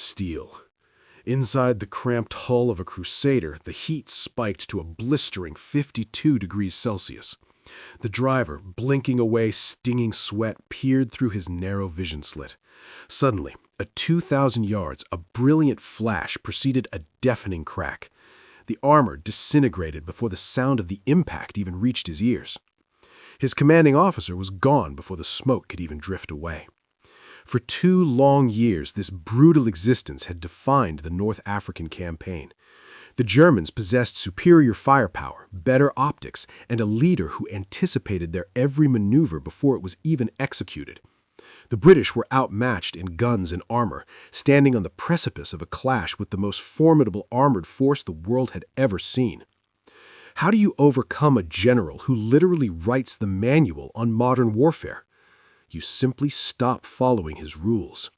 Steel. Inside the cramped hull of a Crusader, the heat spiked to a blistering 52 degrees Celsius. The driver, blinking away stinging sweat, peered through his narrow vision slit. Suddenly, at 2,000 yards, a brilliant flash preceded a deafening crack. The armor disintegrated before the sound of the impact even reached his ears. His commanding officer was gone before the smoke could even drift away. For 2 long years, this brutal existence had defined the North African campaign. The Germans possessed superior firepower, better optics, and a leader who anticipated their every maneuver before it was even executed. The British were outmatched in guns and armor, standing on the precipice of a clash with the most formidable armored force the world had ever seen. How do you overcome a general who literally writes the manual on modern warfare? You simply stop following his rules.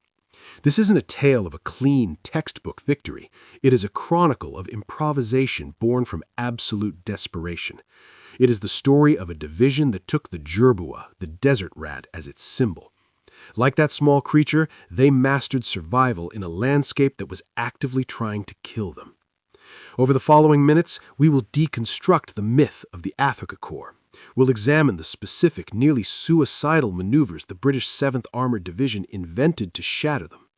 This isn't a tale of a clean textbook victory. It is a chronicle of improvisation born from absolute desperation. It is the story of a division that took the jerboa, the desert rat, as its symbol. Like that small creature, they mastered survival in a landscape that was actively trying to kill them. Over the following minutes, we will deconstruct the myth of the Afrika Korps. We'll examine the specific, nearly suicidal maneuvers the British 7th Armored Division invented to shatter them.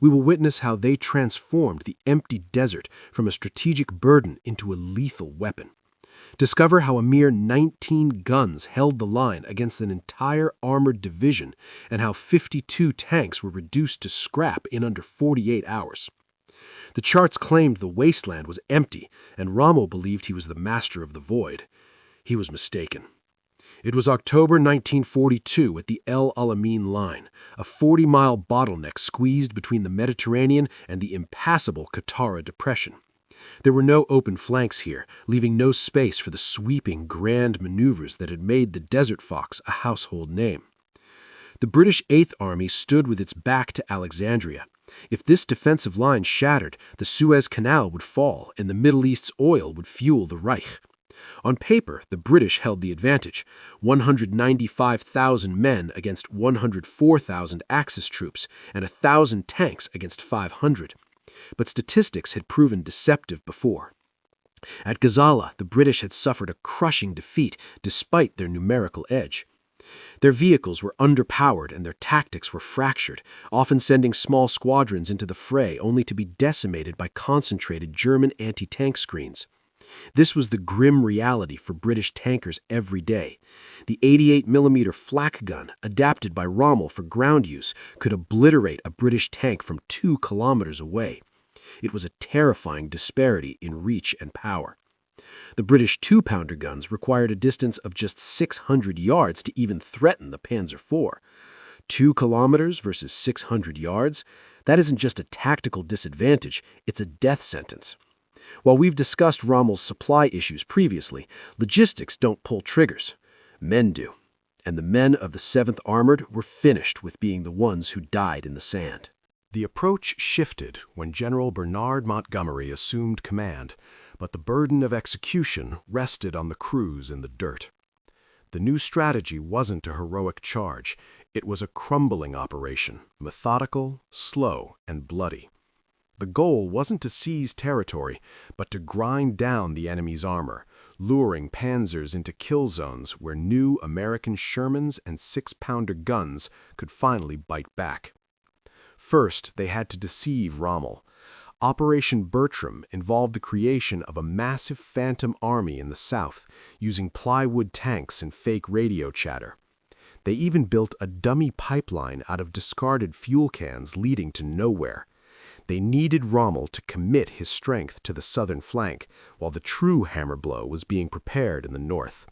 We will witness how they transformed the empty desert from a strategic burden into a lethal weapon. Discover how a mere 19 guns held the line against an entire armored division and how 52 tanks were reduced to scrap in under 48 hours. The charts claimed the wasteland was empty, and Rommel believed he was the master of the void. He was mistaken. It was October 1942 at the El Alamein line, a 40-mile bottleneck squeezed between the Mediterranean and the impassable Qattara Depression. There were no open flanks here, leaving no space for the sweeping, grand maneuvers that had made the Desert Fox a household name. The British 8th Army stood with its back to Alexandria. If this defensive line shattered, the Suez Canal would fall and the Middle East's oil would fuel the Reich. On paper, the British held the advantage, 195,000 men against 104,000 Axis troops and 1,000 tanks against 500. But statistics had proven deceptive before. At Gazala, the British had suffered a crushing defeat despite their numerical edge. Their vehicles were underpowered and their tactics were fractured, often sending small squadrons into the fray only to be decimated by concentrated German anti-tank screens. This was the grim reality for British tankers every day. The 88mm flak gun, adapted by Rommel for ground use, could obliterate a British tank from 2 kilometers away. It was a terrifying disparity in reach and power. The British 2-pounder guns required a distance of just 600 yards to even threaten the Panzer IV. 2 kilometers versus 600 yards? That isn't just a tactical disadvantage, it's a death sentence. While we've discussed Rommel's supply issues previously, logistics don't pull triggers. Men do. And the men of the 7th Armored were finished with being the ones who died in the sand. The approach shifted when General Bernard Montgomery assumed command, but the burden of execution rested on the crews in the dirt. The new strategy wasn't a heroic charge. It was a crumbling operation, methodical, slow, and bloody. The goal wasn't to seize territory, but to grind down the enemy's armor, luring panzers into kill zones where new American Shermans and 6-pounder guns could finally bite back. First, they had to deceive Rommel. Operation Bertram involved the creation of a massive phantom army in the south, using plywood tanks and fake radio chatter. They even built a dummy pipeline out of discarded fuel cans leading to nowhere. They needed Rommel to commit his strength to the southern flank, while the true hammer blow was being prepared in the north.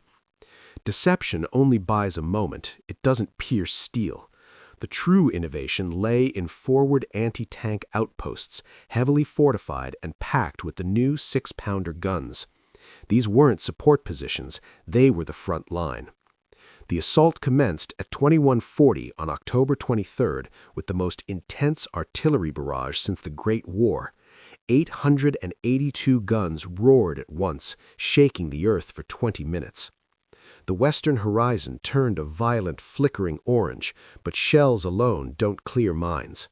Deception only buys a moment, it doesn't pierce steel. The true innovation lay in forward anti-tank outposts, heavily fortified and packed with the new 6-pounder guns. These weren't support positions, they were the front line. The assault commenced at 21:40 on October 23rd with the most intense artillery barrage since the Great War. 882 guns roared at once, shaking the earth for 20 minutes. The western horizon turned a violent flickering orange, but shells alone don't clear mines.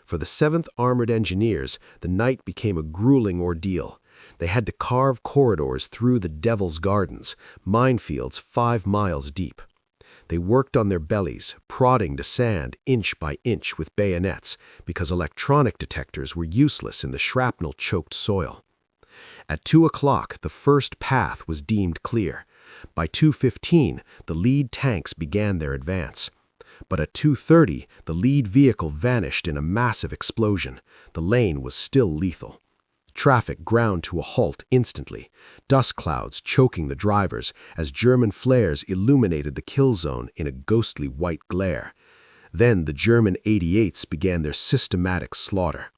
For the 7th Armored Engineers, the night became a grueling ordeal. They had to carve corridors through the Devil's Gardens, minefields 5 miles deep. They worked on their bellies, prodding to sand inch by inch with bayonets, because electronic detectors were useless in the shrapnel-choked soil. At 2 o'clock, the first path was deemed clear. By 2:15, the lead tanks began their advance. But at 2:30, the lead vehicle vanished in a massive explosion. The lane was still lethal. Traffic ground to a halt instantly, dust clouds choking the drivers as German flares illuminated the kill zone in a ghostly white glare. Then the German 88s began their systematic slaughter.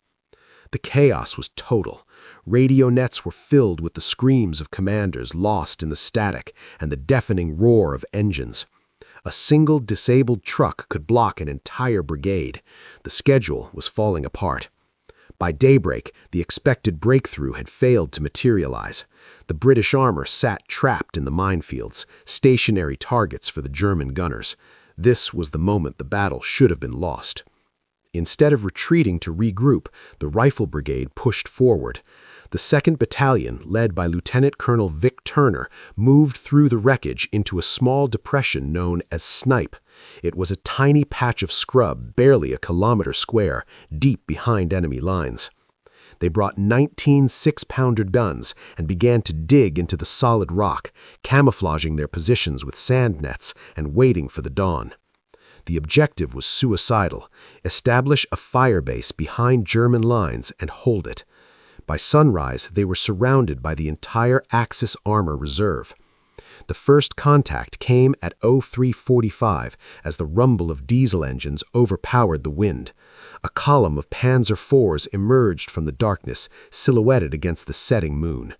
The chaos was total. Radio nets were filled with the screams of commanders lost in the static and the deafening roar of engines. A single disabled truck could block an entire brigade. The schedule was falling apart. By daybreak, the expected breakthrough had failed to materialize. The British armor sat trapped in the minefields, stationary targets for the German gunners. This was the moment the battle should have been lost. Instead of retreating to regroup, the Rifle Brigade pushed forward. The 2nd Battalion, led by Lieutenant Colonel Vic Turner, moved through the wreckage into a small depression known as Snipe. It was a tiny patch of scrub, barely a kilometer square, deep behind enemy lines. They brought 19 6-pounder guns and began to dig into the solid rock, camouflaging their positions with sand nets and waiting for the dawn. The objective was suicidal: establish a fire base behind German lines and hold it. By sunrise, they were surrounded by the entire Axis Armor Reserve. The first contact came at 03:45 as the rumble of diesel engines overpowered the wind. A column of Panzer IVs emerged from the darkness, silhouetted against the setting moon.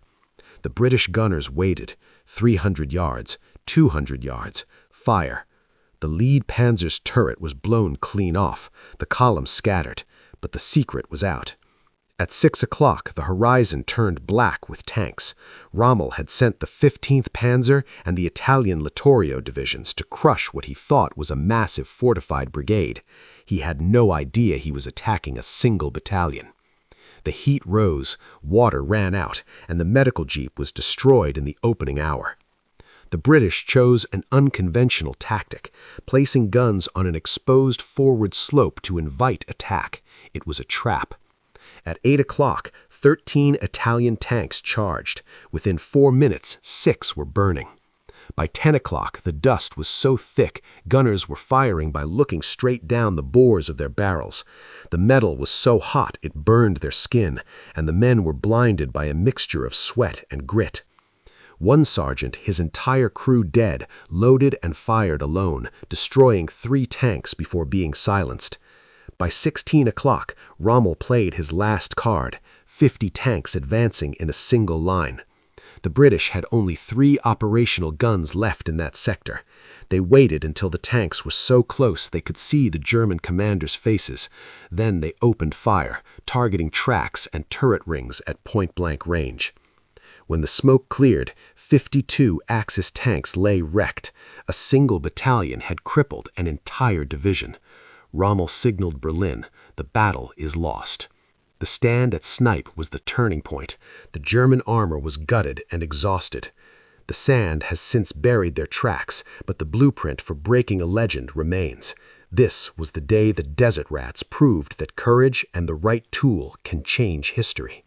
The British gunners waited. 300 yards, 200 yards, fire. The lead Panzer's turret was blown clean off. The column scattered, but the secret was out. At 6 o'clock, the horizon turned black with tanks. Rommel had sent the 15th Panzer and the Italian Littorio divisions to crush what he thought was a massive fortified brigade. He had no idea he was attacking a single battalion. The heat rose, water ran out, and the medical jeep was destroyed in the opening hour. The British chose an unconventional tactic, placing guns on an exposed forward slope to invite attack. It was a trap. At 8 o'clock, 13 Italian tanks charged. Within 4 minutes, 6 were burning. By 10 o'clock, the dust was so thick, gunners were firing by looking straight down the bores of their barrels. The metal was so hot it burned their skin, and the men were blinded by a mixture of sweat and grit. One sergeant, his entire crew dead, loaded and fired alone, destroying 3 tanks before being silenced. By 16 o'clock, Rommel played his last card, 50 tanks advancing in a single line. The British had only 3 operational guns left in that sector. They waited until the tanks were so close they could see the German commanders' faces. Then they opened fire, targeting tracks and turret rings at point-blank range. When the smoke cleared, 52 Axis tanks lay wrecked. A single battalion had crippled an entire division. Rommel signaled Berlin, "The battle is lost." The stand at Snipe was the turning point. The German armor was gutted and exhausted. The sand has since buried their tracks, but the blueprint for breaking a legend remains. This was the day the Desert Rats proved that courage and the right tool can change history.